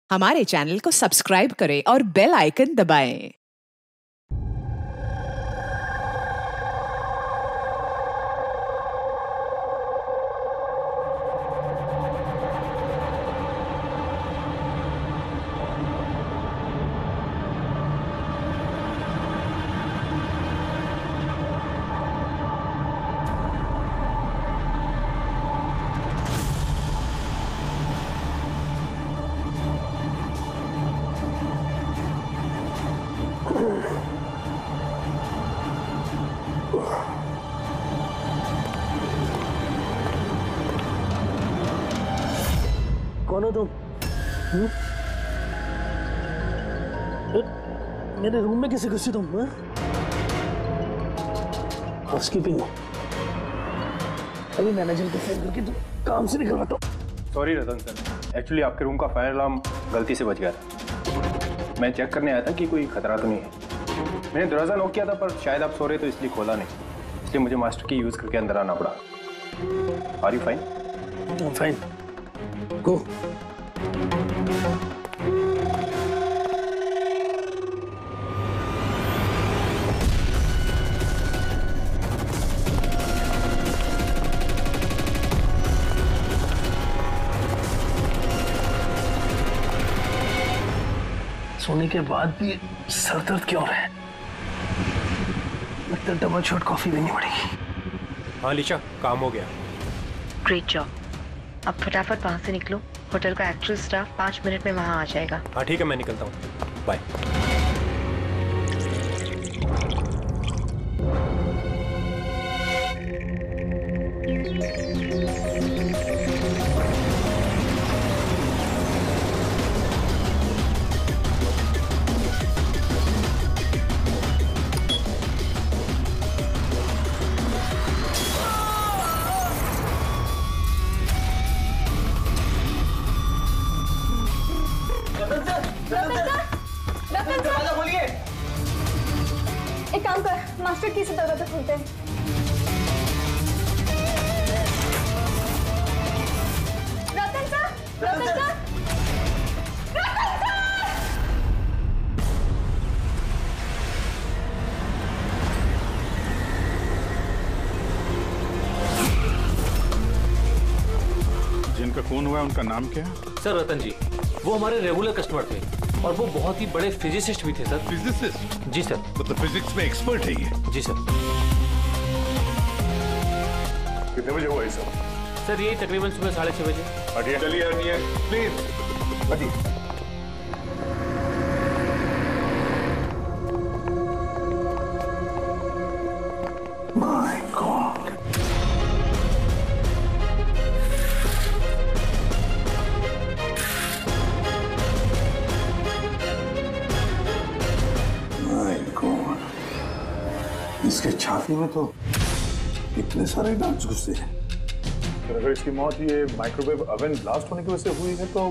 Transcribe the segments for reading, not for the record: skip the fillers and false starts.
हमारे चैनल को सब्सक्राइब करें और बेल आइकन दबाएं। कौन हो तुम? मेरे रूम में कैसे घुसे तुम? हाउसकीपिंग अभी मैनेजर को फोन करके तुम काम से निकलवाता हूँ। सॉरी रतन सर, एक्चुअली आपके रूम का फायर अलार्म गलती से बज गया था। मैं चेक करने आया था कि कोई खतरा तो नहीं है। मैंने दरवाज़ा नॉक किया था पर शायद आप सो रहे तो इसलिए खोला नहीं, इसलिए मुझे मास्टर की यूज़ करके अंदर आना पड़ा। Are you fine? Fine, go. सोने के बाद भी सर दर्द क्यों है? लगता है डबल शॉट कॉफी लेनी पड़ेगी। हाँ लिशा, काम हो गया। Great job. अब फटाफट वहां से निकलो। होटल का एक्चुअल स्टाफ 5 मिनट में वहां आ जाएगा। हाँ ठीक है, मैं निकलता हूँ, बाय। एक काम कर, मास्टर की से दरवाजा खोलते हैं। रतन सर, रतन सर, रतन सर! जिनका खून हुआ है उनका नाम क्या है? सर रतन जी, वो हमारे रेगुलर कस्टमर थे और वो बहुत ही बड़े फिजिसिस्ट भी थे सर। फिजिसिस्ट? जी सर। मतलब फिजिक्स में एक्सपर्ट है ये? जी सर। कितने बजे हुआ ये सब? सर ये तकरीबन सुबह 6:30 बजे। हटिए, चलिए हटिए प्लीज, हटिए। माय गॉड, इसके छाती में तो इतने सारे डार्ट्स घुसे हैं। अगर इसकी मौत ये माइक्रोवेव ओवन ब्लास्ट होने की वजह से हुई है तो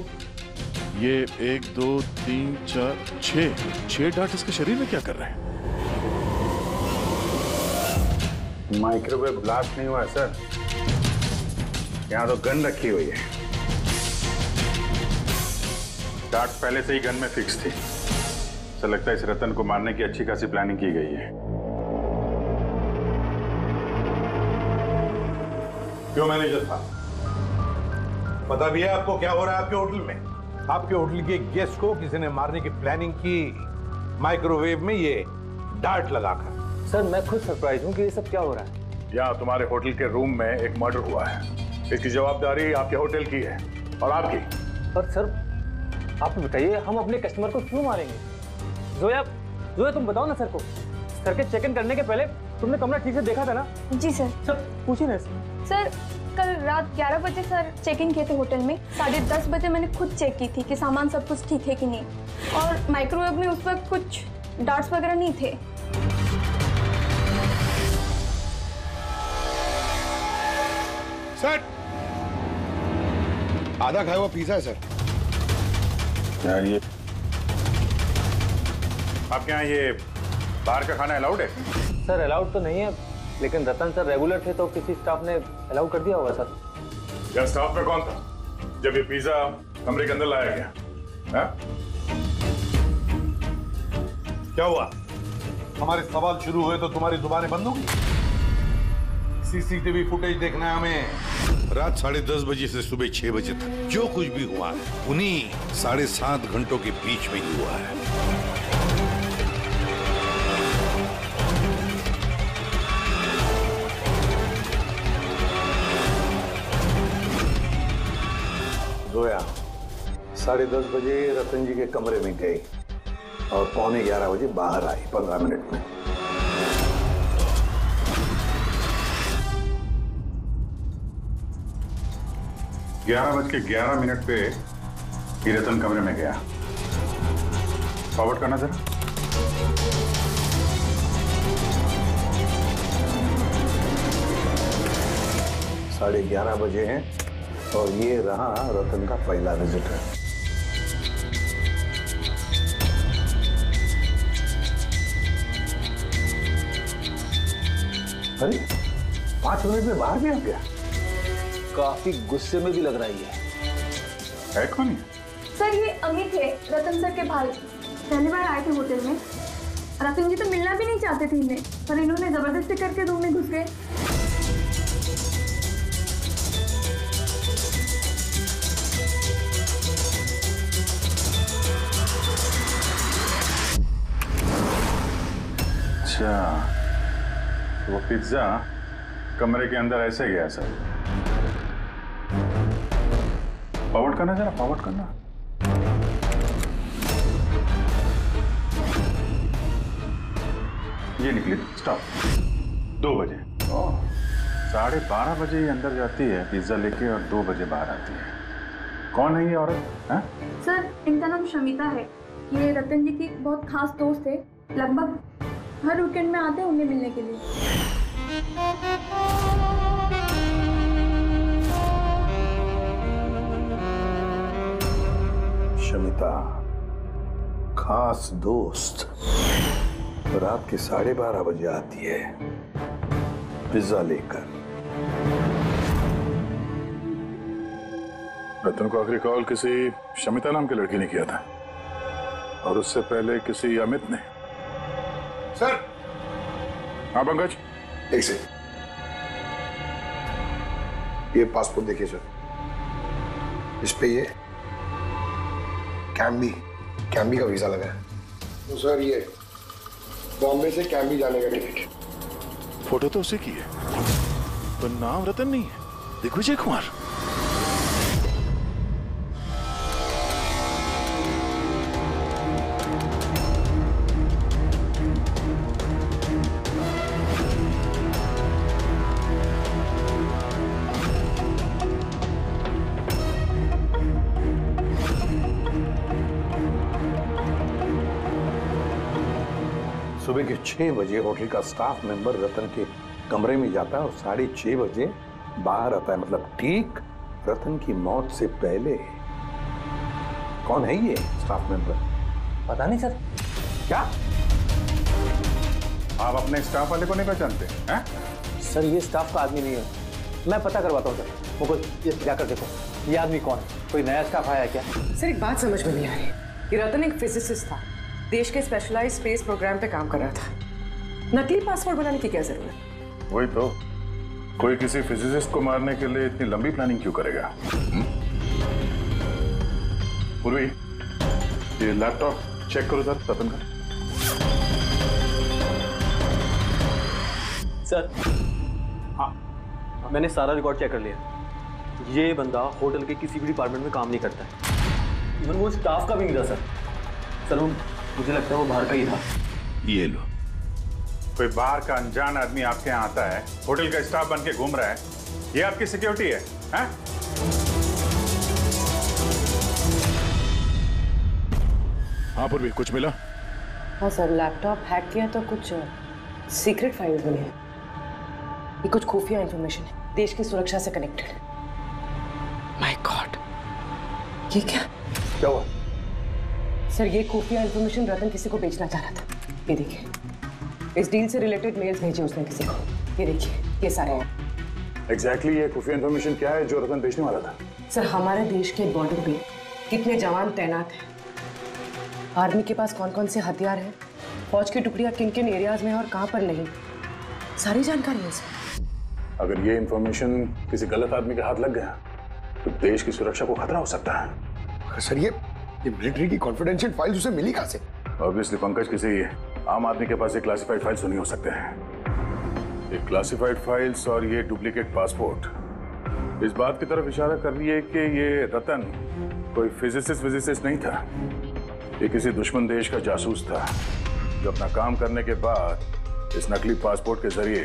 ये 1 2 3 4 6 डार्ट इसके शरीर में क्या कर रहे हैं? माइक्रोवेव ब्लास्ट नहीं हुआ है सर, यहाँ तो गन रखी हुई है। डार्ट पहले से ही गन में फिक्स थी। ऐसा लगता है इस रतन को मारने की अच्छी खासी प्लानिंग की गई है। क्यों मैनेजर साहब, पता भी है आपको क्या हो रहा है आपके होटल में? आपके होटल के गेस्ट को किसी ने मारने की प्लानिंग की, माइक्रोवेव में ये डार्ट लगाकर। सर मैं खुद सरप्राइज हूँ कि ये सब क्या हो रहा है। यहाँ तुम्हारे होटल के रूम में एक मर्डर हुआ है। इसकी जवाबदारी आपके होटल की है और आपकी। पर सर आप बताइए, हम अपने कस्टमर को क्यों मारेंगे? जोया तुम बताओ ना सर को। सर के चेक इन करने के पहले तुमने कमरा ठीक से देखा था ना? जी सर। सर पूछिए ना सर, कल रात 11 बजे सर चेक इन किए थे होटल में। 10:30 बजे मैंने खुद चेक की थी कि सामान सब कुछ ठीक है कि नहीं, और माइक्रोवेव में उस वक्त कुछ डार्ट्स वगैरह नहीं थे। सर, आधा खाया हुआ पिज़्ज़ा है सर। यार ये आपके यहाँ ये बाहर का खाना अलाउड है? सर अलाउड तो नहीं है, लेकिन रतन सर रेगुलर थे तो किसी स्टाफ ने अलाउ कर दिया होगा सर। यार स्टाफ में कौन था जब ये पिज़्ज़ा कमरे के अंदर लाया गया? है? क्या हुआ? हमारे सवाल शुरू हुए तो तुम्हारी जुबानें बंद होगी? सीसीटीवी फुटेज देखना है हमें। रात 10:30 बजे से सुबह 6 बजे तक जो कुछ भी हुआ उन्हीं 7.5 घंटों के बीच में ही हुआ है। जोया 10:30 बजे रतन जी के कमरे में गई और 11:15 बजे बाहर आई 15 मिनट में। ग्यारह बज के 11 मिनट पे ये रतन कमरे में गया। फॉरवर्ड करना जरा। साढ़े 11 बजे हैं और ये रहा रतन का पहला विजिटर। अरे 5 मिनट में बाहर भी आ गया। काफी गुस्से में भी लग रही है कौन है? सर ये अमित है, रतन सर के भाई। पहली बार आए थे होटल में। रतन जी तो मिलना भी नहीं चाहते थे इन्हें, पर इन्होंने जबरदस्ती करके रूम में घुस गए। अच्छा, वो पिज्जा कमरे के अंदर ऐसे गया सर। फॉरवर्ड करना जरा, फॉरवर्ड करना। ये निकली स्टॉप 2 बजे। 12:30 बजे ये अंदर जाती है पिज्जा लेके और 2 बजे बाहर आती है। कौन है ये औरत? सर इनका नाम शमिता है। ये रतन जी की बहुत खास दोस्त है। लगभग हर वीकेंड में आते हैं उन्हें मिलने के लिए। शमिता खास दोस्त रात के 12:30 बजे आती है पिज्जा लेकर। रतन को आखिरी कॉल किसी शमिता नाम की लड़की ने किया था और उससे पहले किसी अमित ने। सर। हाँ पंकज। एक से ये पासपोर्ट देखिए सर, इस पे ये कैम्बी का वीजा लगा है। तो सर ये बॉम्बे से कैम्बी जाने का टिकट। फोटो तो उसी की है पर नाम रतन नहीं है, दिग्विजय कुमार। सुबह के 6 बजे होटल का स्टाफ मेंबर रतन के कमरे में जाता है और 6:30 बजे बाहर आता है, मतलब ठीक रतन की मौत से पहले। कौन है ये स्टाफ मेंबर? पता नहीं सर। क्या आप अपने स्टाफ वाले को नहीं पहचानते हैं? सर ये स्टाफ का आदमी नहीं है, मैं पता करवाता हूँ सर। मुकुल ये जाकर देखो ये आदमी कौन है, कोई नया स्टाफ आया है क्या? सर एक बात समझ में नहीं आ रही। ये रतन एक फिजिसिस्ट था, देश के स्पेशलाइज स्पेस प्रोग्राम पे काम कर रहा था। नकली पासपोर्ट बनाने की क्या जरूरत? वही तो, कोई किसी फिजिसिस्ट को मारने के लिए इतनी लंबी प्लानिंग क्यों करेगा? पूर्वी ये लैपटॉप चेक करो सर रतन का। सर हाँ मैंने सारा रिकॉर्ड चेक कर लिया। ये बंदा होटल के किसी भी डिपार्टमेंट में काम नहीं करता है, इवन वो स्टाफ का भी नहीं था सर। मुझे लगता है वो बाहर का ही था। ये लो, कोई बाहर का अनजान आदमी आपके यहाँ आता है, होटल का स्टाफ बन के घूम रहा है, ये आपकी सिक्योरिटी है? हाँ पूर्वी कुछ मिला? हाँ सर, लैपटॉप हैक किया तो कुछ सीक्रेट फाइल्स मिली है। ये कुछ खुफिया इंफॉर्मेशन है, देश की सुरक्षा से कनेक्टेड। माय गॉड, ये क्या हुआ? सर ये खुफिया इंफॉर्मेशन रतन किसी को बेचना चाह रहा था। ये देखिए, इस डील से रिलेटेड मेल्स भेजे उसने किसी को। ये देखिए, ये सारे हैं। एग्जैक्टली ये खुफिया इंफॉर्मेशन क्या है जो रतन बेचने वाला था? सर हमारे देश के बॉर्डर पे कितने जवान तैनात हैं आर्मी के पास कौन कौन से हथियार हैं, फौज की टुकड़ियां किन किन एरियाज में और कहां पर नहीं, सारी जानकारी है सर। अगर ये इंफॉर्मेशन किसी गलत आदमी के हाथ लग गया तो देश की सुरक्षा को खतरा हो सकता है। सर ये मिलिट्री की कॉन्फिडेंशियल फाइल्स उसे मिली कहां से? ऑब्वियसली पंकज, किसी आम आदमी के पास ये क्लासिफाइड फाइल्स नहीं हो सकते हैं। ये क्लासिफाइड फाइल्स और ये डुप्लीकेट पासपोर्ट इस बात की तरफ इशारा कर रही है कि ये रतन कोई फिजिसिस्ट नहीं था। ये किसी दुश्मन देश का जासूस था जो अपना काम करने के बाद इस नकली पासपोर्ट के जरिए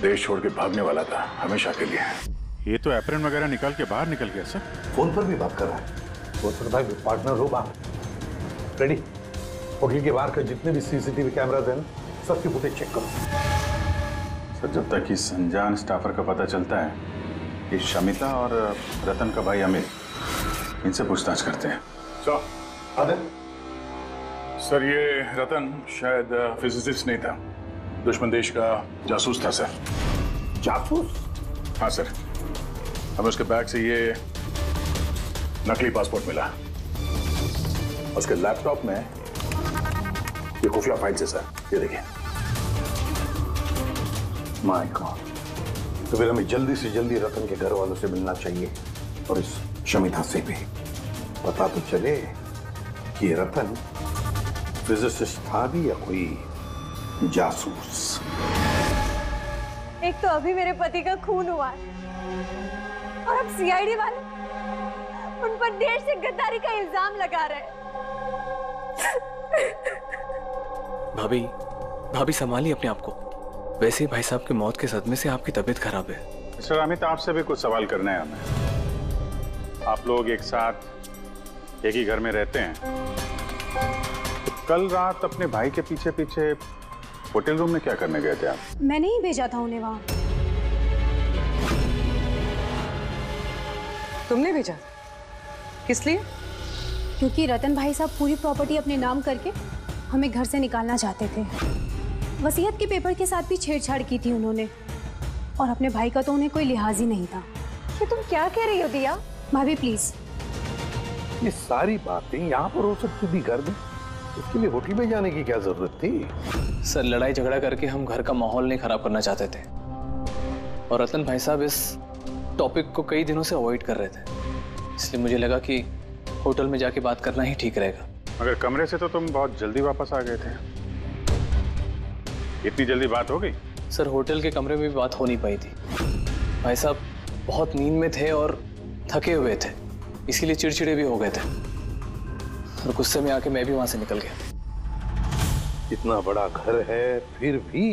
देश छोड़ के भागने वाला था हमेशा के लिए। ये तो एप्रन वगैरह निकाल के बाहर निकल गया सर। फोन पर भी बात कर रहा है। फोन पर भाई पार्टनर हो बात रेडी। होटल के बाहर के जितने भी सीसीटीवी कैमराज हैं सबकी फुटेज चेक करो। सर जब तक इस अनजान स्टाफर का पता चलता है, ये शमिता और रतन का भाई अमित, इनसे पूछताछ करते हैं। सर ये रतन शायद फिजिसिस्ट नहीं था, दुश्मन देश का जासूस था सर। जासूस? हाँ सर, हमें उसके बैग से ये नकली पासपोर्ट मिला। उसके लैपटॉप में ये खुफिया फाइल्स है सर, ये देखिए। माय गॉड, तो फिर हमें जल्दी से जल्दी रतन के घर वालों से मिलना चाहिए और इस शमिता से भी पता तो चले कि रतन फिजिसिस्ट था भी या कोई जासूस। एक तो अभी मेरे पति का खून हुआ है और अब सीआईडी वाले उन पर देश से गद्दारी का इल्जाम लगा रहे हैं। भाभी संभालिए अपने आप को। वैसे ही भाई साहब की मौत के सदमे से आपकी तबीयत खराब है। मिस्टर अमित, आपसे भी कुछ सवाल करना है हमें। आप लोग एक साथ एक ही घर में रहते हैं, तो कल रात अपने भाई के पीछे पीछे होटल रूम में क्या करने गए थे आप? मैंने ही भेजा था उन्हें वहां। तुमने भेजा? किस लिए? क्योंकि रतन भाई साहब पूरी प्रॉपर्टी अपने नाम करके हमें घर से निकालना चाहते थे। वसीयत के पेपर के साथ भी छेड़छाड़ की थी उन्होंने, और अपने भाई का तो उन्हें कोई लिहाज ही नहीं था। ये तुम क्या कह रही हो दिया? भाभी प्लीज। ये सारी बातें यहाँ पर हो सकती थी घर में, इसके लिए होटल में जाने की क्या जरूरत थी? सर लड़ाई झगड़ा करके हम घर का माहौल नहीं खराब करना चाहते थे, और रतन भाई साहब इस टॉपिक को कई दिनों से अवॉइड कर रहे थे, इसलिए मुझे लगा कि होटल में जाके बात करना ही ठीक रहेगा। मगर कमरे से तो तुम बहुत जल्दी वापस आ गए थे, इतनी जल्दी बात हो गई? सर होटल के कमरे में भी बात हो नहीं पाई थी। भाई साहब बहुत नींद में थे और थके हुए थे, इसीलिए चिड़चिड़े भी हो गए थे, और गुस्से में आके मैं भी वहां से निकल गया। इतना बड़ा घर है फिर भी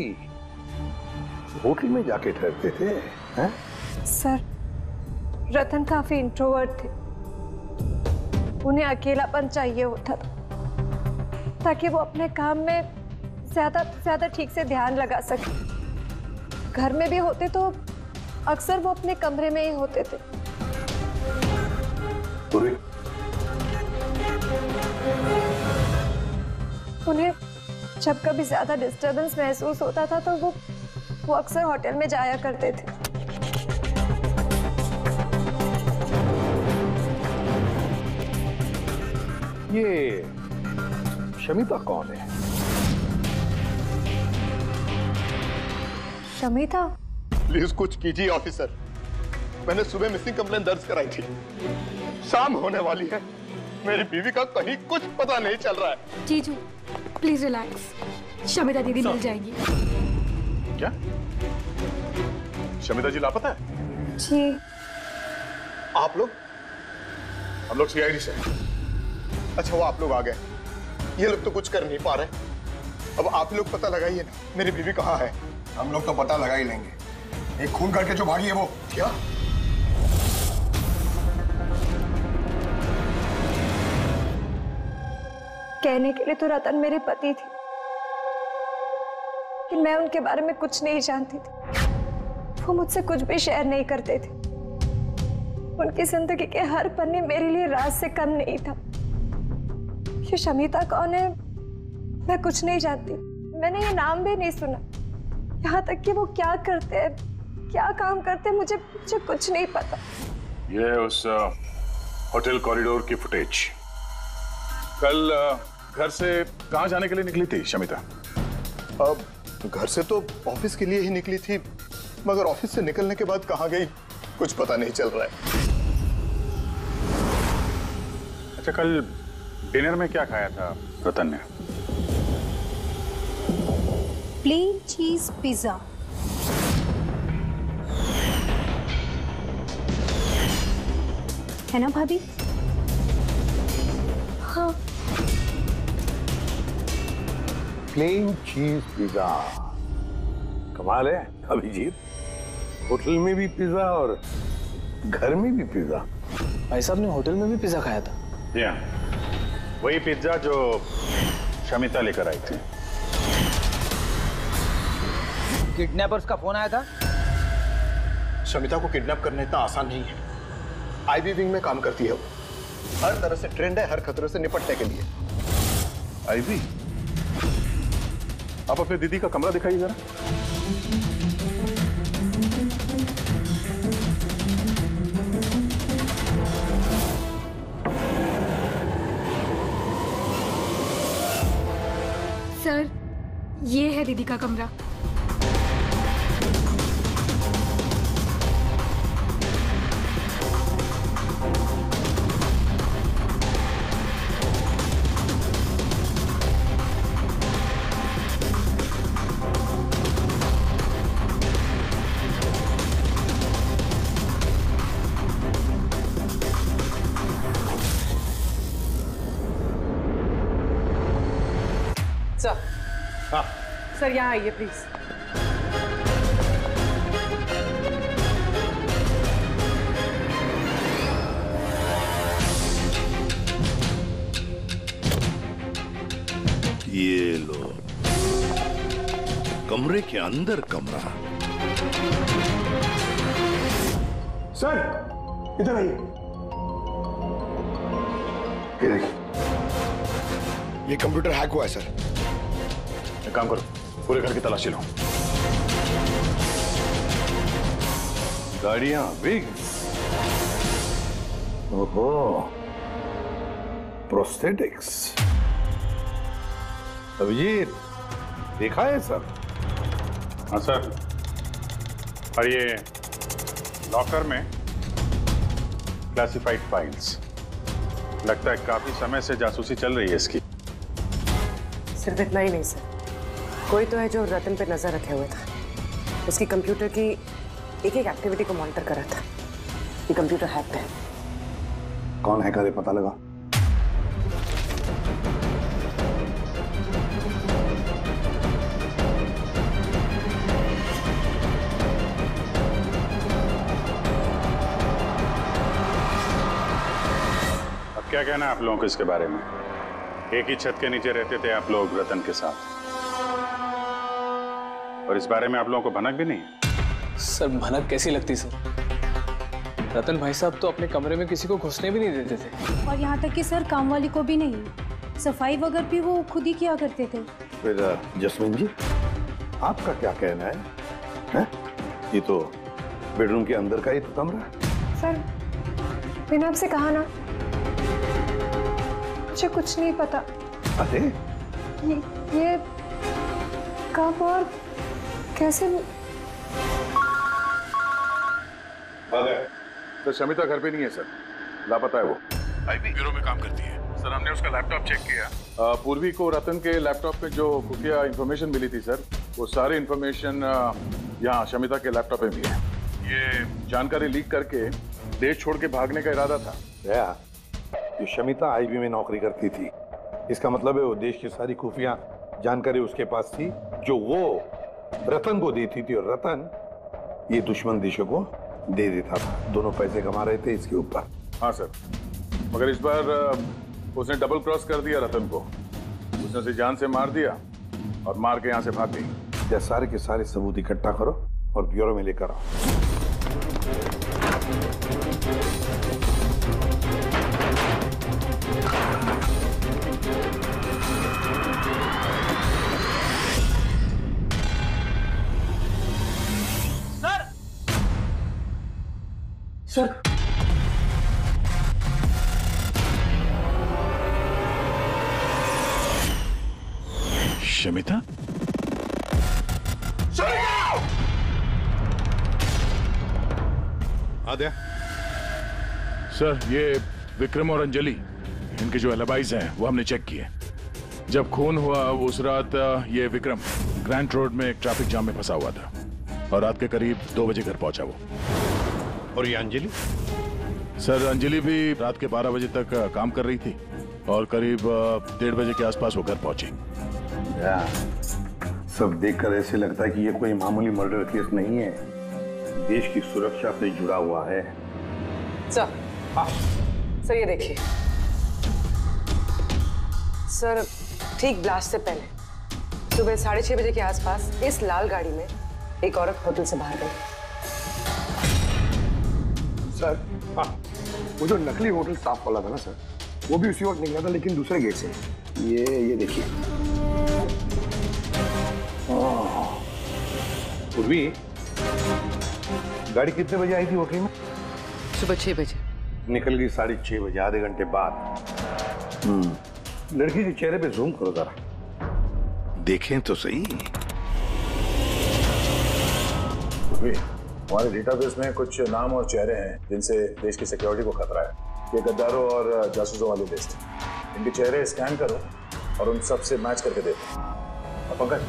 होटल में जाके ठहरते थे हैं? सर रतन काफी इंट्रोवर्ट थे, उन्हें अकेलापन चाहिए होता था ताकि वो अपने काम में ज्यादा ठीक से ध्यान लगा सके। घर में भी होते तो अक्सर वो अपने कमरे में ही होते थे। उन्हें जब कभी ज्यादा डिस्टरबेंस महसूस होता था तो वो अक्सर होटल में जाया करते थे। ये शमिता कौन है? शमिता? प्लीज कुछ कीजिए ऑफिसर, मैंने सुबह मिसिंग कंप्लेंट दर्ज कराई थी, शाम होने वाली है, मेरी बीवी का कहीं कुछ पता नहीं चल रहा है। जीजू प्लीज रिलैक्स, शमिता दीदी मिल जाएगी। क्या शमिता जी लापता है? जी। आप लोग? हम लोग सीआईडी से। अच्छा वो आप लोग आ गए, ये लोग तो कुछ कर नहीं पा रहे, अब आप लोग पता लगाइए ना मेरी बीवी कहाँ है। हम लोग तो पता लगा ही लेंगे, एक खून करके जो भागी है वो। क्या? कहने के लिए तो रतन मेरे पति थे, लेकिन मैं उनके बारे में कुछ नहीं जानती थी। वो मुझसे कुछ भी शेयर नहीं करते थे। उनकी जिंदगी के हर पन्ने मेरे लिए राज से कम नहीं था। ये शमिता कौन है मैं कुछ नहीं जानती, मैंने ये नाम भी नहीं सुना। यहाँ तक कि वो क्या करते हैं, क्या काम करते हैं, मुझे कुछ नहीं पता। ये उस होटल कॉरिडोर की फुटेज, कल घर से कहाँ जाने के लिए निकली थी शमिता? अब घर से तो ऑफिस के लिए ही निकली थी, मगर ऑफिस से निकलने के बाद कहाँ गई कुछ पता नहीं चल रहा है। अच्छा, कल डिनर में क्या खाया था रतन ने? प्लेन चीज पिज्जा। है ना भाभी? हाँ। प्लेन चीज पिज्जा, कमाल है अभिजीत। होटल में भी पिज्जा और घर में भी पिज्जा। भाई साहब ने होटल में भी पिज्जा खाया था? या, वही पिज्जा जो शमिता लेकर आई थी। किडनैपर्स का फोन आया था? शमिता को किडनैप करना इतना आसान नहीं है। आईबी विंग में काम करती है वो। हर तरह से ट्रेंड है हर खतरे से निपटने के लिए। आईवी, आप अपने दीदी का कमरा दिखाइए जरा। सर, ये है दीदी का कमरा। सर, हाँ सर, यहाँ आइए प्लीज। ये लो, कमरे के अंदर कमरा। सर, इधर आइए। ये देखिए, ये कंप्यूटर हैक हुआ है सर। एक काम करो, पूरे घर की तलाशी लो। गाड़ियां, विग्स, ओहो, प्रोस्थेटिक्स। अभिजीत, देखा है सर? हाँ सर, और ये लॉकर में क्लासिफाइड फाइल्स। लगता है काफी समय से जासूसी चल रही है इसकी। सिर्फ इतना ही नहीं सर, कोई तो है जो रतन पे नजर रखे हुए था। उसकी कंप्यूटर की एक एक एक्टिविटी को मॉनिटर कर रहा था। ये कंप्यूटर हैक्ड है। कौन हैकर है पता लगा? अब क्या कहना है आप लोगों को इसके बारे में? एक ही छत के नीचे रहते थे आप लोग रतन के साथ, और इस बारे में आप लोगों को भनक भी नहीं? सर, भनक कैसी लगती सर? रतन भाई साहब तो अपने कमरे में किसी को घुसने भी नहीं देते थे। और यहाँ तक कि सर, काम वाली को भी नहीं, सफाई वगैरह भी वो खुद ही किया करते थे। फिर जस्मीन जी, आपका क्या कहना है? ये तो बेडरूम के अंदर का ही तो कमरा है। सर, मैंने आपसे कहा ना, मुझे कुछ नहीं पता। अरे ये कब और कैसे? तो शमिता घर पे नहीं है सर, लापता है वो। आईबी ब्यूरो में काम करती है सर। हमने उसका लैपटॉप चेक किया। पूर्वी को रतन के लैपटॉप में जो खुफिया इंफॉर्मेशन मिली थी सर, वो सारी इंफॉर्मेशन यहाँ शमिता के लैपटॉप में भी है। ये जानकारी लीक करके देश छोड़ के भागने का इरादा था। ये शमिता आईबी में नौकरी करती थी, इसका मतलब है वो देश की सारी खुफिया जानकारी उसके पास थी, जो वो रतन को देती थी, और रतन ये दुश्मन देशों को दे देता था। दोनों पैसे कमा रहे थे इसके ऊपर। हाँ सर, मगर इस बार उसने डबल क्रॉस कर दिया रतन को। उसने उसे जान से मार दिया और मार के यहाँ से भाग गई। या सारे के सारे सबूत इकट्ठा करो और ब्यूरो में लेकर आओ। सर, शमिता? आद्या। सर, ये विक्रम और अंजलि, इनके जो एलिबाइज हैं वो हमने चेक किए। जब खून हुआ उस रात ये विक्रम ग्रैंड रोड में एक ट्रैफिक जाम में फंसा हुआ था और रात के करीब 2 बजे घर पहुंचा वो। और ये अंजलि? सर, अंजलि भी रात के 12 बजे तक काम कर रही थी और करीब 1:30 बजे के आसपास वो घर पहुंची। सब देखकर ऐसे लगता है कि ये कोई मामूली मर्डर केस नहीं है, देश की सुरक्षा से जुड़ा हुआ है। सर ये देखिए सर, ठीक ब्लास्ट से पहले सुबह 6:30 बजे के आसपास इस लाल गाड़ी में एक औरत होटल से बाहर गई। सर, वो जो नकली होटल स्टाफ वाला था ना सर, वो भी उसी वक्त निकला था, लेकिन दूसरे गेट से। ये देखिए। पूर्वी, गाड़ी कितने बजे आई थी होटल में? सुबह 6 बजे। निकल गई 6:30 बजे, आधे घंटे बाद। लड़की के चेहरे पे जूम करो जरा, देखें तो सही। हमारे डेटाबेस में कुछ नाम और चेहरे हैं जिनसे देश की सिक्योरिटी को खतरा है। ये गद्दारों और जासूसों वाली लिस्ट है। इनके चेहरे स्कैन करो और उन सब से मैच करके देखो। और पंकज,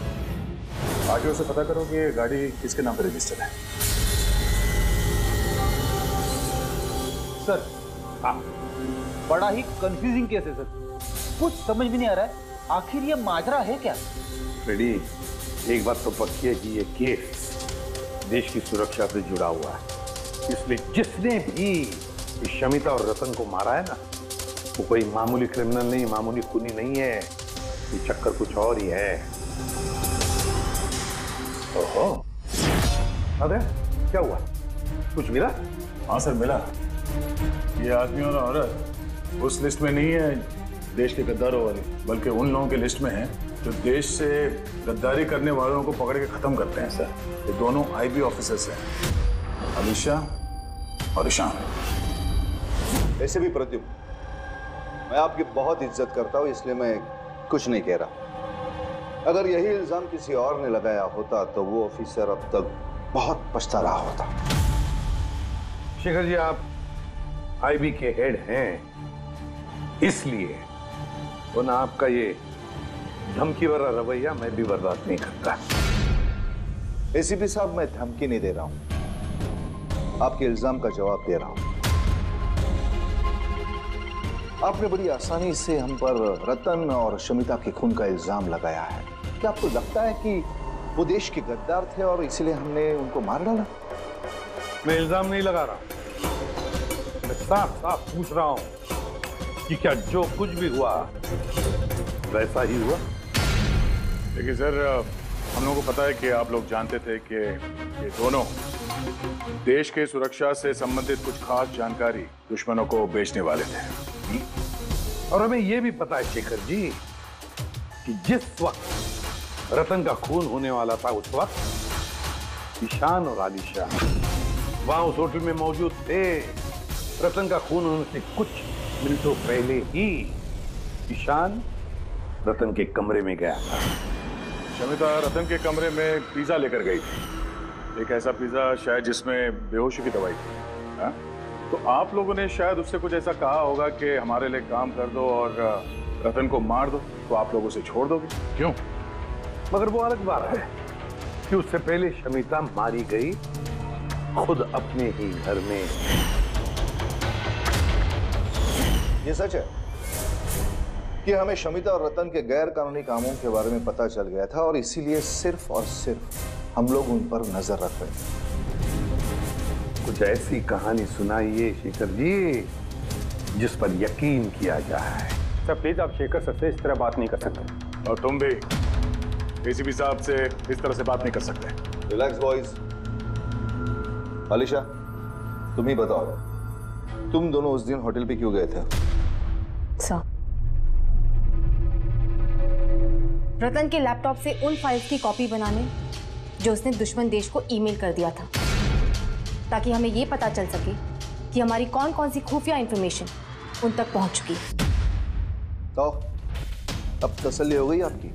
आगे उसे पता करो कि ये गाड़ी किसके नाम पर रजिस्टर्ड है। सर, बड़ा ही कंफ्यूजिंग केस है सर, कुछ समझ भी नहीं आ रहा है आखिर ये माजरा है क्या। फ्रेडी, एक बात तो पक्की है कि ये केस देश की सुरक्षा से जुड़ा हुआ है, इसलिए जिसने भी शमिता और रतन को मारा है ना, वो कोई मामूली क्रिमिनल नहीं, मामूली खूनी नहीं है। ये चक्कर कुछ और ही है। ओहो, अरे क्या हुआ, कुछ मिला? हाँ सर, मिला। ये आदमी और औरत उस लिस्ट में नहीं है देश के गद्दारों वाली, बल्कि उन लोगों की लिस्ट में है जो देश से गद्दारी करने वालों को पकड़ के खत्म करते हैं सर। ये दोनों आईबी ऑफिसर्स हैं, अलीशा और ईशान। ऐसे भी प्रद्युम्न, मैं आपकी बहुत इज्जत करता हूं, इसलिए मैं कुछ नहीं कह रहा। अगर यही इल्जाम किसी और ने लगाया होता तो वो ऑफिसर अब तक बहुत पछता रहा होता। शेखर जी, आप आईबी के हेड हैं, इसलिए वो ना आपका ये धमकी भरा रवैया मैं भी बर्दाश्त नहीं करता। एसीपी साहब, मैं धमकी नहीं दे रहा हूं, आपके इल्जाम का जवाब दे रहा हूं। आपने बड़ी आसानी से हम पर रतन और शमिता के खून का इल्जाम लगाया है। क्या आपको लगता है कि वो देश के गद्दार थे और इसीलिए हमने उनको मार डाला? मैं इल्जाम नहीं लगा रहा, मैं साफ साफ पूछ रहा हूं कि क्या जो कुछ भी हुआ वैसा ही हुआ? देखिए सर, हम लोगों को पता है कि आप लोग जानते थे कि ये दोनों देश के सुरक्षा से संबंधित कुछ खास जानकारी दुश्मनों को बेचने वाले थे। और हमें यह भी पता है शेखर जी कि जिस वक्त रतन का खून होने वाला था, उस वक्त ईशान और आलिशा वहां उस होटल में मौजूद थे। रतन का खून होने से कुछ मिनटों पहले ही ईशान रतन के कमरे में गया था। शमिता रतन के कमरे में पिज्जा लेकर गई थी, एक ऐसा पिज्जा शायद जिसमें बेहोशी की दवाई थी। हाँ? तो आप लोगों ने शायद उससे कुछ ऐसा कहा होगा कि हमारे लिए काम कर दो और रतन को मार दो, तो आप लोग उसे छोड़ दोगे। क्यों? मगर वो अलग बात है कि उससे पहले शमिता मारी गई खुद अपने ही घर में। ये सच है कि हमें शमिता और रतन के गैर कानूनी कामों के बारे में पता चल गया था और इसीलिए सिर्फ और सिर्फ हम लोग उन पर नजर रख रहे थे। कुछ ऐसी कहानी सुनाइए शेखर जी जिस पर यकीन किया जाए। सर प्लीज, आप शेखर सर से इस तरह बात नहीं कर सकते। और तुम भी एसीपी साहब से इस तरह से बात नहीं कर सकते। Relax boys. आलिशा, तुम ही बताओ, तुम दोनों उस दिन होटल पे क्यों गए थे? रतन के लैपटॉप से उन फाइल्स की कॉपी बनाने जो उसने दुश्मन देश को ईमेल कर दिया था, ताकि हमें ये पता चल सके कि हमारी कौन कौन सी खुफिया इंफॉर्मेशन उन तक पहुंच चुकी है। तो अब तसल्ली हो गई आपकी?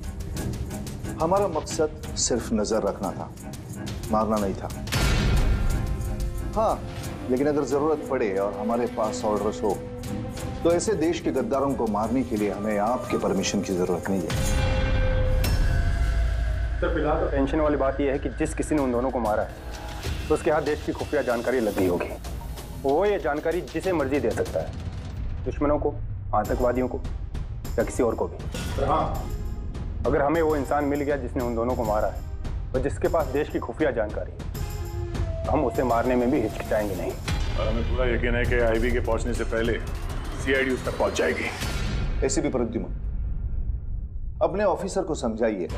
हमारा मकसद सिर्फ नजर रखना था, मारना नहीं था। हाँ, लेकिन अगर जरूरत पड़े और हमारे पास ऑर्डर्स हो तो ऐसे देश के गद्दारों को मारने के लिए हमें आपके परमिशन की जरूरत नहीं है। सर फिलहाल तो टेंशन वाली बात यह है कि जिस किसी ने उन दोनों को मारा है तो उसके हाथ देश की खुफिया जानकारी लगी होगी। वो ये जानकारी जिसे मर्जी दे सकता है, दुश्मनों को, आतंकवादियों को या किसी और को भी। हाँ, अगर हमें वो इंसान मिल गया जिसने उन दोनों को मारा है और जिसके पास देश की खुफिया जानकारी है, तो हम उसे मारने में भी हिचकिचाएंगे नहीं। और हमें पूरा यकीन है कि आईबी के पहुंचने से पहले सीआईडी उस तक पहुंच जाएगी। एसीपी प्रद्युम्न, अपने ऑफिसर को समझाइए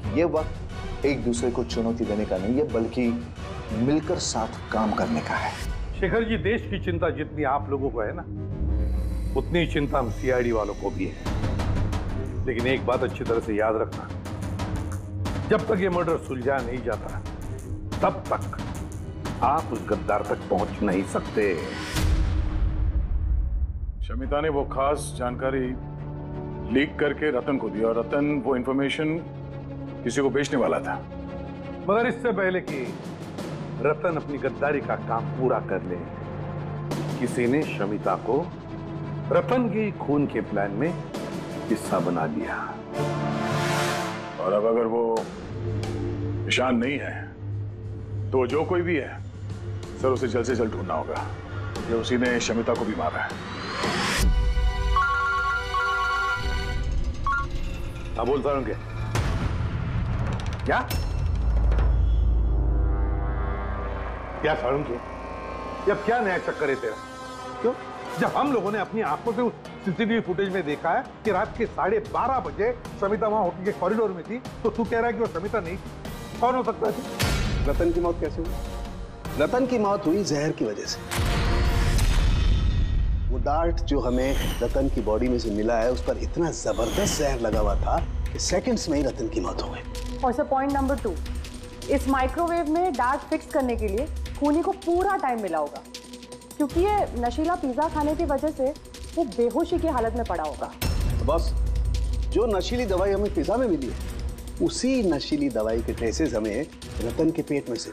कि ये वक्त एक दूसरे को चुनौती देने का नहीं है, बल्कि मिलकर साथ काम करने का है। शेखर जी, देश की चिंता जितनी आप लोगों को है ना, उतनी ही चिंता हम सीआईडी वालों को भी है। लेकिन एक बात अच्छी तरह से याद रखना, जब तक ये मर्डर सुलझा नहीं जाता तब तक आप उस गद्दार तक पहुंच नहीं सकते। शमिता ने वो खास जानकारी लीक करके रतन को दी और रतन वो इंफॉर्मेशन किसी को बेचने वाला था। मगर इससे पहले कि रतन अपनी गद्दारी का काम पूरा कर ले, किसी ने शमिता को रतन के खून के प्लान में हिस्सा बना लिया। और अब अगर वो निशान नहीं है तो जो कोई भी है सर, उसे जल्द से जल्द ढूंढना होगा। ये उसी ने शमिता को भी मारा है। हाँ, बोलता हूँ क्या क्या सारुण के, अब क्या नया चक्कर है तेरा? क्यों? जब हम लोगों ने अपनी आंखों से उस सीसीटीवी फुटेज में देखा है कि रात के 12:30 बजे शमिता वहां होटल के कॉरिडोर में थी, तो तू कह रहा है कि वो शमिता नहीं थी। कौन हो सकता है? रतन की मौत कैसे हुई? रतन की मौत हुई जहर की वजह से। वो डार्ट जो हमें रतन की बॉडी में से मिला है, उस पर इतना जबरदस्त जहर लगा हुआ था कि सेकंड्स में ही रतन की मौत हो गई। और सर पॉइंट नंबर 2, इस माइक्रोवेव में डार्ट फिक्स करने के लिए खूनी को पूरा टाइम मिला होगा, क्योंकि ये नशीला पिज्जा खाने की वजह से वो बेहोशी की हालत में पड़ा होगा। तो बस जो नशीली दवाई हमें पिज्जा में मिली है, उसी नशीली दवाई के ट्रेसेस हमें रतन के पेट में से।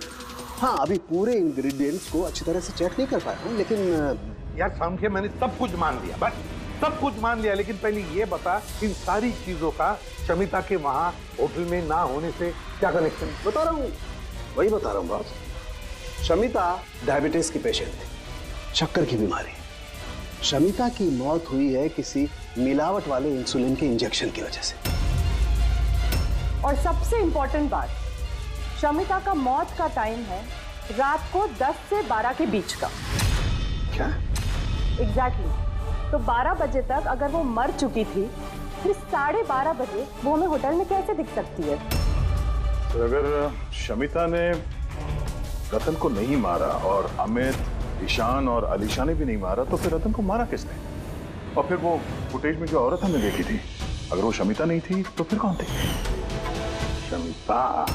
हाँ, अभी पूरे इंग्रेडिएंट्स को अच्छी तरह से चेक नहीं कर पाया हूँ, लेकिन यार सामने मैंने सब कुछ मान लिया, बस सब कुछ मान लिया, लेकिन पहले ये बता, इन सारी चीजों का शमिता के वहां होटल में ना होने से क्या कनेक्शन? बता रहा हूँ, वही बता रहा हूँ बॉस। शमिता डायबिटीज की पेशेंट थी, शक्कर की बीमारी। शमिता की मौत हुई है किसी मिलावट वाले इंसुलिन के इंजेक्शन की वजह से। और सबसे इंपॉर्टेंट बात, शमिता का मौत का टाइम है रात को 10 से 12 के बीच का। क्या? एग्जैक्टली। तो 12 बजे तक अगर वो मर चुकी थी, फिर 12:30 बजे वो हमें होटल में कैसे दिख सकती है? तो अगर शमिता ने रतन को नहीं मारा और अमित, ईशान और अलीशा ने भी नहीं मारा, तो फिर रतन को मारा किसने? और फिर वो फुटेज में जो औरत हमने देखी थी, अगर वो शमिता नहीं थी तो फिर कौन थी? शमिता।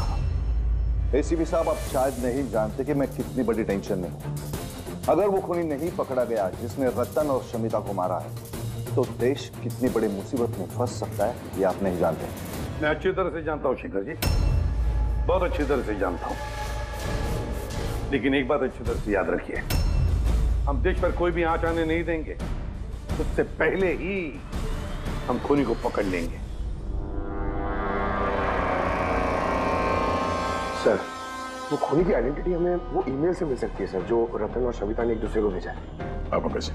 एसीपी साहब, आप शायद नहीं जानते कि मैं कितनी बड़ी टेंशन में हूं। अगर वो खूनी नहीं पकड़ा गया जिसने रतन और शमिता को मारा है, तो देश कितनी बड़ी मुसीबत में फंस सकता है, ये आप नहीं जानते। मैं अच्छी तरह से जानता हूँ शेखर जी, बहुत अच्छी तरह से जानता हूँ। लेकिन एक बात अच्छी तरह से याद रखिए, हम देश पर कोई भी आंच आने नहीं देंगे, उससे पहले ही हम खूनी को पकड़ लेंगे। सर, वो खूनी की आइडेंटिटी हमें वो ईमेल से मिल सकती है सर, जो रतन और शमिता ने एक दूसरे को भेजा है। अब कैसे?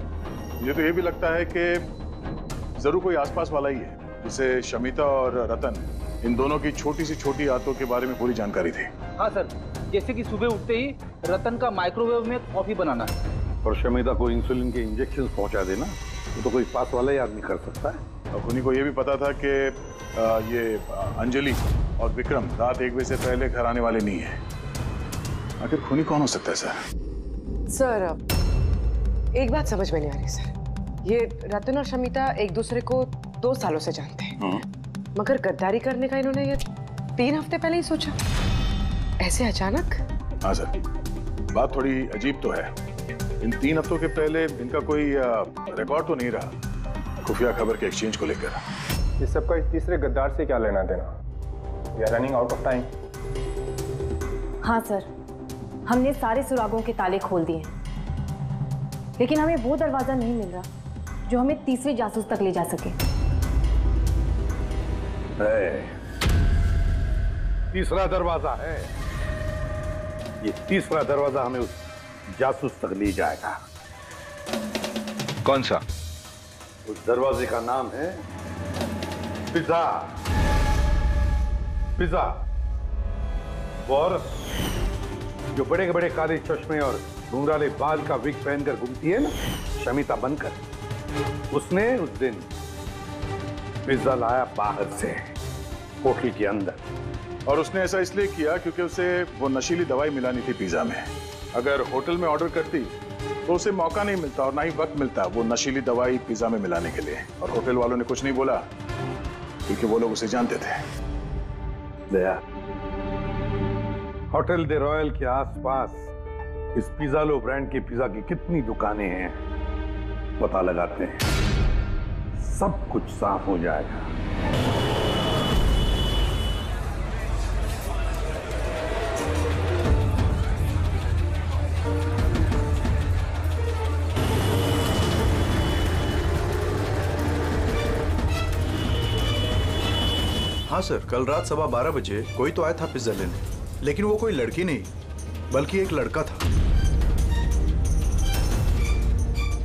मुझे तो ये भी लगता है कि जरूर कोई आसपास वाला ही है, जिसे शमिता और रतन, इन दोनों की छोटी से छोटी आदतों के बारे में पूरी जानकारी थी। हाँ सर, जैसे कि सुबह उठते ही रतन का माइक्रोवेव में कॉफी बनाना और शमिता को इंसुलिन के इंजेक्शन पहुंचा देना, वो तो कोई पास वाला ही आदमी कर सकता है। और खूनी को ये भी पता था कि ये अंजलि और विक्रम रात 1 बजे से पहले घर आने वाले नहीं है। आखिर खूनी कौन हो सकता है सर? सर, एक बात समझ में नहीं आ रही सर। ये रतन और शमिता एक दूसरे को 2 सालों से जानते हैं, मगर गद्दारी करने का इन्होंने ये 3 हफ्ते पहले ही सोचा, ऐसे अचानक? हाँ सर, बात थोड़ी अजीब तो है। इन 3 हफ्तों के पहले इनका कोई रिकॉर्ड तो नहीं रहा खुफिया खबर के एक्सचेंज को लेकर। इस सब का इस तीसरे गद्दार से क्या लेना देना? We are running out of time. हाँ सर, हमने सारे सुरागों के ताले खोल दिए, लेकिन हमें वो दरवाजा नहीं मिल रहा जो हमें तीसरे जासूस तक ले जा सके। तीसरा दरवाजा है, ये तीसरा दरवाजा हमें उस जासूस तक ले जाएगा। कौन सा? उस दरवाजे का नाम है पिज़्ज़ा। पिज़्ज़ा वो औरत जो बड़े बड़े काले चश्मे और घुंघराले बाल का विग पहनकर घूमती है ना, शमिता बनकर, उसने उस दिन पिज़्ज़ा लाया बाहर से होटल के अंदर। और उसने ऐसा इसलिए किया क्योंकि उसे वो नशीली दवाई मिलानी थी पिज़्ज़ा में। अगर होटल में ऑर्डर करती तो उसे मौका नहीं मिलता और ना ही वक्त मिलता वो नशीली दवाई पिज़्ज़ा में मिलाने के लिए। और होटल वालों ने कुछ नहीं बोला क्योंकि वो लोग उसे जानते थे। दया, होटल दे रॉयल के आसपास इस पिज़्ज़ालो ब्रांड के पिज़्ज़ा की कितनी दुकानें हैं पता लगाते हैं, सब कुछ साफ हो जाएगा। हाँ सर, कल रात 12:15 बजे कोई तो आया था पिज्जा लेने, लेकिन वो कोई लड़की नहीं बल्कि एक लड़का था।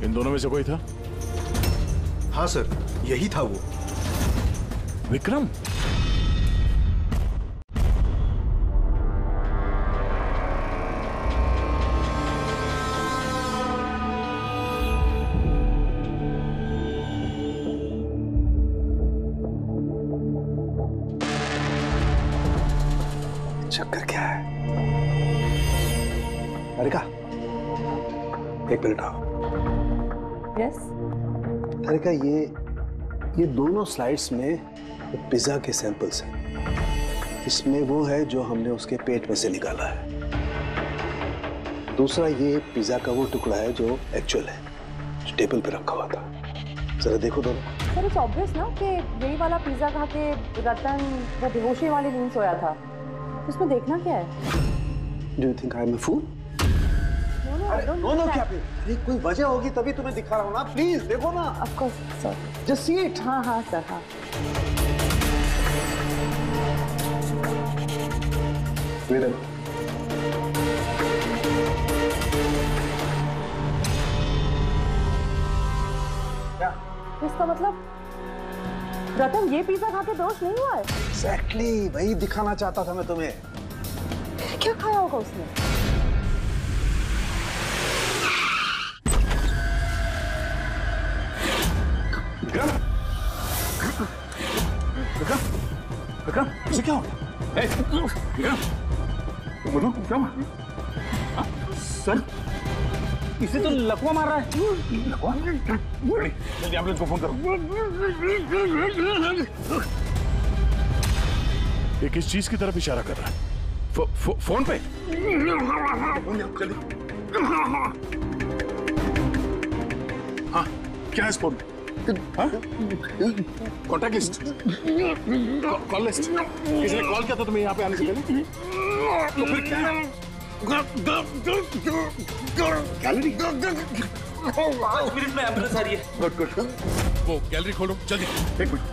इन दोनों में से कोई था? हाँ सर, यही था वो। विक्रम? चक्कर क्या है? अरिका, एक मिनट आओ। यस? अरिका, ये दोनों स्लाइड्स में पिज्जा के सैंपल्स हैं। इसमें वो है जो हमने उसके पेट में से निकाला है। दूसरा ये पिज्जा का वो टुकड़ा है जो एक्चुअल है, जो टेबल पे रखा हुआ था। जरा देखो दोनों। सर, इट्स ऑब्वियस ना कि यही वाला पिज्जा खा के रतन वो बेहोशी वाली नींद सोया था। उसमें देखना क्या है? Do you think I'm a fool? No क्या फिर? अरे कोई वजह होगी तभी तुम्हें दिखा रहा हूँ ना। प्लीज देखो ना। Of course, sir. Just see it. हाँ हाँ सर, हाँ। वेदन, क्या? इसका मतलब रतन ये पिज्जा खा के दोष नहीं हुआ है? Exactly, वही दिखाना चाहता था मैं तुम्हें। क्या खाया होगा उसने? विक्रम? विक्रम? विक्रम? उसे क्या हो गया? विक्रम? बोलो, क्या हुआ? सर, इसे तो लकवा मार रहा है। लकवा? जल्दी एम्बुलेंस को फोन करो। ये किस चीज की तरफ इशारा कर रहा है? फोन पे? जल्दी। हाँ, क्या है इस फोन में? Contact list, call list. किसी ने कॉल किया था तुम्हें यहाँ पे आने से पहले? तो फिर क्या है? गैलरी? 5 मिनट में एम्बुलेंस आ रही है। Good good good. वो गैलरी खोलो जल्दी। एक मिनट।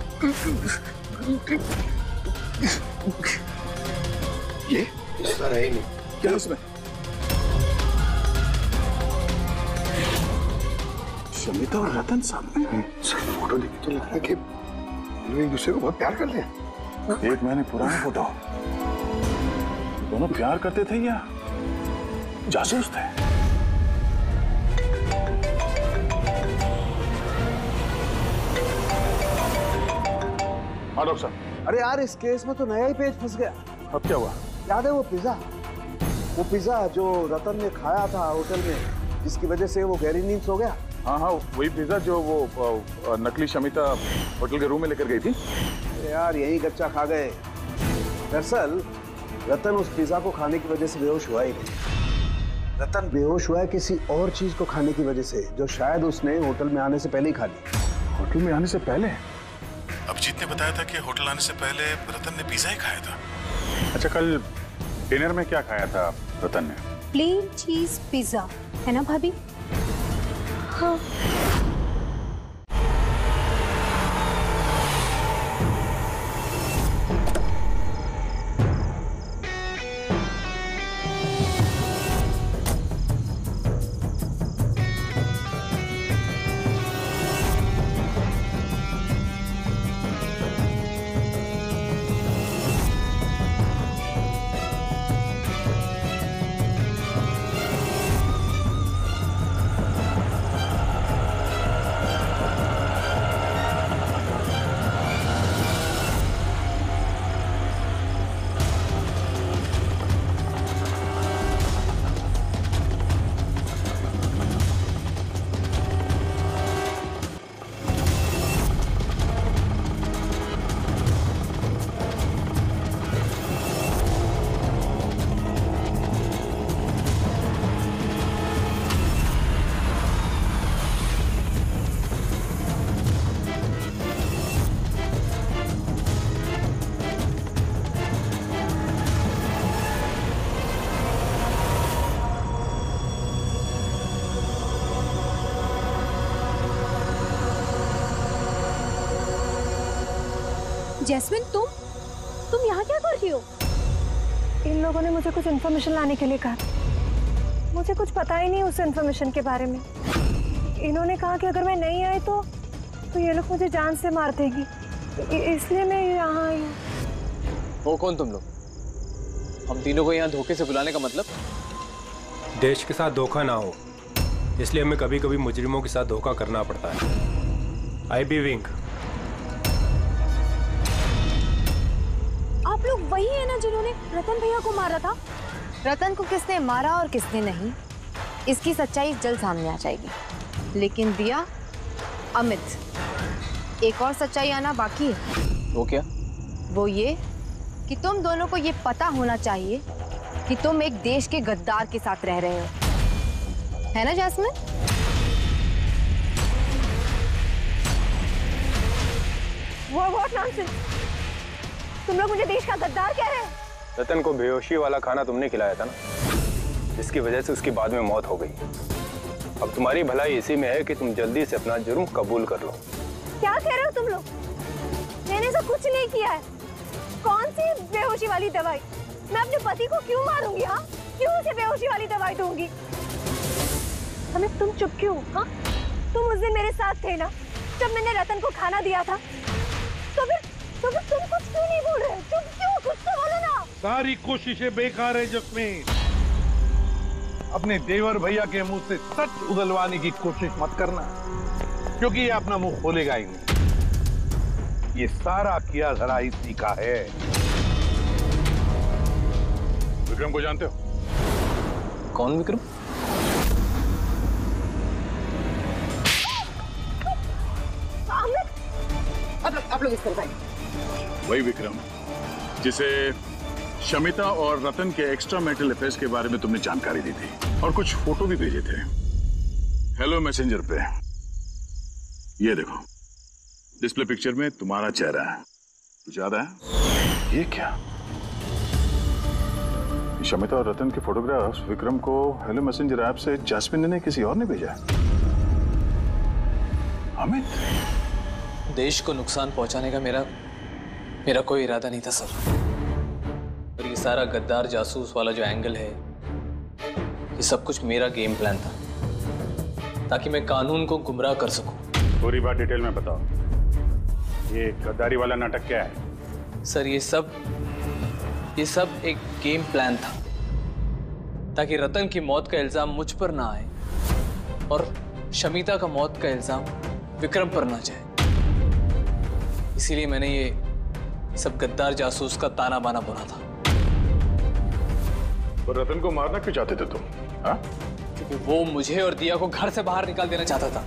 ये इसका है ही नहीं। क्या है इसमें? शमिता और रतन सामने। फोटो देखी तो लग रहा है कि लोग एक दूसरे को बहुत प्यार करते हैं। 1 महीने पुराना फोटो। दोनों प्यार करते थे या जासूस थे? हाँ डॉक्टर साहब। अरे यार, इस केस में तो नया ही पेज फंस गया। अब क्या हुआ? याद है वो पिज्जा जो रतन ने खाया था होटल में, जिसकी वजह से वो गहरी नींद सो गया। हाँ हाँ, वही पिज्जा जो वो नकली शमिता होटल के रूम में लेकर गई थी। यार यही कच्चा खा गए। दरअसल रतन उस पिज्जा को खाने की वजह से बेहोश हुआ ही नहीं। रतन बेहोश हुआ है किसी और चीज को खाने की वजह से, जो शायद उसने होटल में आने से पहले ही खा ली। होटल में आने से पहले? अभिजीत ने बताया था कि होटल आने से पहले रतन ने पिज्जा ही खाया था। अच्छा, कल डिनर में क्या खाया था रतन ने? प्लेन चीज पिज्जा, है ना भाभी? हाँ। जैस्मिन, तुम यहाँ क्या कर रही हो? इन लोगों ने मुझे कुछ इन्फॉर्मेशन लाने के लिए कहा। मुझे कुछ पता ही नहीं उस इन्फॉर्मेशन के बारे में। इन्होंने कहा कि अगर मैं नहीं आई तो ये लोग मुझे जान से मार देगी, इसलिए मैं यहाँ आई हूँ। वो कौन तुम लोग? हम तीनों को यहाँ धोखे से बुलाने का मतलब? देश के साथ धोखा ना हो, इसलिए हमें कभी कभी मुजरिमों के साथ धोखा करना पड़ता है। आई बी विंक। आप लोग वही है ना जिन्होंने रतन भैया को मारा था? रतन को किसने मारा और किसने नहीं, इसकी सच्चाई जल्द सामने आ जाएगी। लेकिन दिया, अमित, एक और सच्चाई आना बाकी है। वो क्या? वो ये कि तुम दोनों को ये पता होना चाहिए कि तुम एक देश के गद्दार के साथ रह रहे हो, है ना जैस्मिन? What nonsense! तुम लोग मुझे देश का गद्दार कह रहे हो? रतन को बेहोशी वाला खाना तुमने खिलाया था ना, जिसकी वजह से उसकी बाद में मौत हो गई। अब तुम्हारी भलाई इसी में है कि तुम जल्दी से अपना जुर्म कबूल कर लो। क्या कह रहे हो तुम लोग? मैंने ऐसा कुछ नहीं किया है। कौन सी बेहोशी वाली दवाई? मैं अपने पति को क्यों मारूंगी? हाँ, क्यों उसे बेहोशी वाली दवाई दूंगी? हमें तुम चुप क्यों? हाँ, तुम उस दिन मेरे साथ थे ना जब मैंने रतन को खाना दिया था? तो फिर तुम कुछ क्यों नहीं बोल रहे? तुम क्यों? कुछ तो बोलो ना। सारी कोशिशें बेकार है जस्मीन। अपने देवर भैया के मुंह से सच उगलवाने की कोशिश मत करना, क्योंकि ये अपना मुंह खोलेगा ही नहीं। ये सारा किया धरा इसी का है। विक्रम को जानते हो? कौन विक्रम? आप लोग इस तरफ आइए। वही विक्रम जिसे शमिता और रतन के एक्स्ट्रा मैरिटल अफेयर्स के बारे में तुमने जानकारी दी थी और कुछ फोटो भी भेजे थे हेलो मैसेंजर पे। ये देखो, डिस्प्ले पिक्चर में तुम्हारा चेहरा है। कुछ याद है? ये क्या? शमिता और रतन के फोटोग्राफ्स विक्रम को हेलो मैसेंजर ऐप से जैस्मिन ने किसी और ने भेजा है। अमित, देश को नुकसान पहुंचाने का मेरा कोई इरादा नहीं था सर। और ये सारा गद्दार जासूस वाला जो एंगल है, ये सब कुछ मेरा गेम प्लान था, ताकि मैं कानून को गुमराह कर सकूं। पूरी बात डिटेल में बताओ। ये गद्दारी वाला नाटक क्या है? सर, ये सब एक गेम प्लान था, ताकि रतन की मौत का इल्जाम मुझ पर ना आए और शमिता का मौत का इल्जाम विक्रम पर ना जाए। इसीलिए मैंने ये सब गद्दार जासूस का ताना बाना बुना था। और रतन को मारना क्यों चाहते थे तुम? हाँ? क्योंकि वो मुझे और दिया को घर से बाहर निकाल देना चाहता था,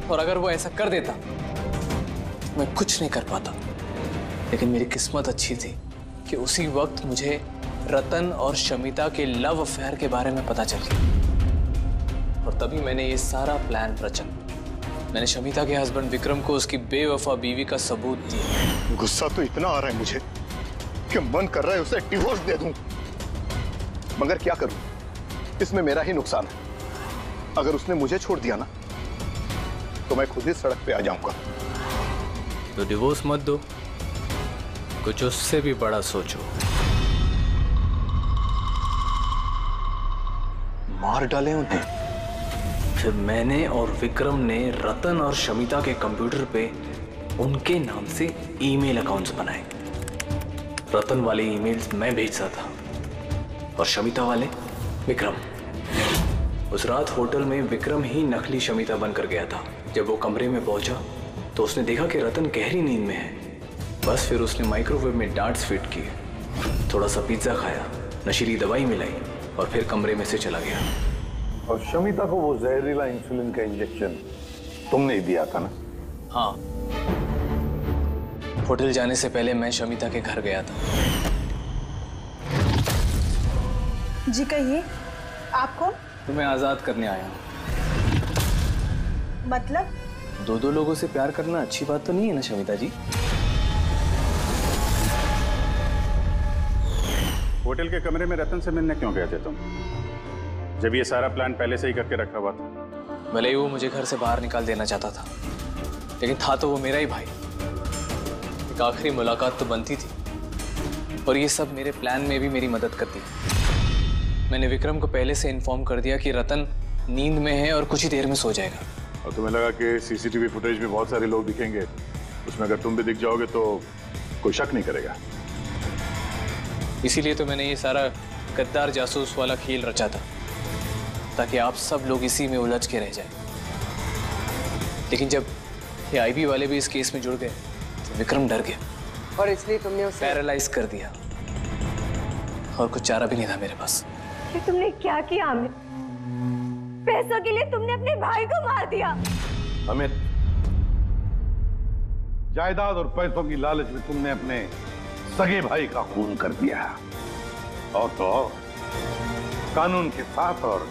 और अगर वो ऐसा कर देता तो मैं कुछ नहीं कर पाता। लेकिन मेरी किस्मत अच्छी थी कि उसी वक्त मुझे रतन और शमिता के लव अफेयर के बारे में पता चल गया, और तभी मैंने ये सारा प्लान रचा मैंने शमिता के हस्बैंड विक्रम को उसकी बेवफा बीवी का सबूत दिया। गुस्सा तो इतना आ रहा है मुझे कि मन कर रहा है उसे डिवोर्स दे दूं, मगर क्या करूं, इसमें मेरा ही नुकसान है। अगर उसने मुझे छोड़ दिया ना तो मैं खुद ही सड़क पे आ जाऊंगा। तो डिवोर्स मत दो, कुछ उससे भी बड़ा सोचो। मार डाले उन्हें। फिर मैंने और विक्रम ने रतन और शमिता के कंप्यूटर पे उनके नाम से ईमेल अकाउंट्स बनाए। रतन वाले ईमेल्स मैं भेजता था और शमिता वाले विक्रम। उस रात होटल में विक्रम ही नकली शमिता बनकर गया था। जब वो कमरे में पहुंचा तो उसने देखा कि रतन गहरी नींद में है। बस फिर उसने माइक्रोवेव में डार्ट्स फिट किए, थोड़ा सा पिज्जा खाया, नशीली दवाई मिलाई और फिर कमरे में से चला गया। और शमिता को वो जहरीला इंसुलिन का इंजेक्शन तुमने ही दिया था ना? हाँ, होटल जाने से पहले मैं शमिता के घर गया था। जी कहिए, आप कौन? तुम्हें आजाद करने आया हूँ। मतलब? दो लोगों से प्यार करना अच्छी बात तो नहीं है ना शमिता जी? होटल के कमरे में रतन से मिलने क्यों गए थे तुम, जब ये सारा प्लान पहले से ही करके रखा हुआ था? भले ही वो मुझे घर से बाहर निकाल देना चाहता था, लेकिन था तो वो मेरा ही भाई। एक आखिरी मुलाकात तो बनती थी और ये सब मेरे प्लान में भी मेरी मदद करती। मैंने विक्रम को पहले से इन्फॉर्म कर दिया कि रतन नींद में है और कुछ ही देर में सो जाएगा। और तुम्हें लगा कि सीसीटीवी फुटेज में बहुत सारे लोग दिखेंगे, उसमें अगर तुम भी दिख जाओगे तो कोई शक नहीं करेगा। इसीलिए तो मैंने ये सारा गद्दार जासूस वाला खेल रचा था, ताकि आप सब लोग इसी में उलझ के रह जाएं। लेकिन जब ये आईबी वाले भी इस केस में जुड़ गए तो विक्रम डर गया और इसलिए तुमने उसे पैरालाइज कर दिया और कुछ चारा भी नहीं था मेरे पास। ये तुमने क्या किया आमिर? पैसों के लिए तुमने अपने भाई को मार दिया। अमित, जायदाद और पैसों की लालच में तुमने अपने सगे भाई का खून कर दिया और तो और कानून के साथ और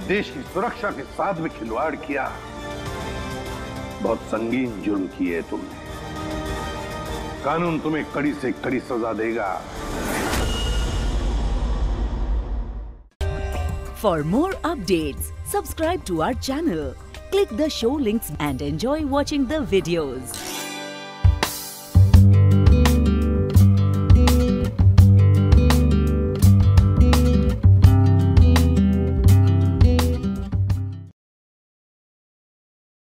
देश की सुरक्षा के साथ भी खिलवाड़ किया। बहुत संगीन जुर्म किए तुमने। कानून तुम्हें कड़ी से कड़ी सजा देगा। For more updates, subscribe to our channel, click the show links and enjoy watching the videos.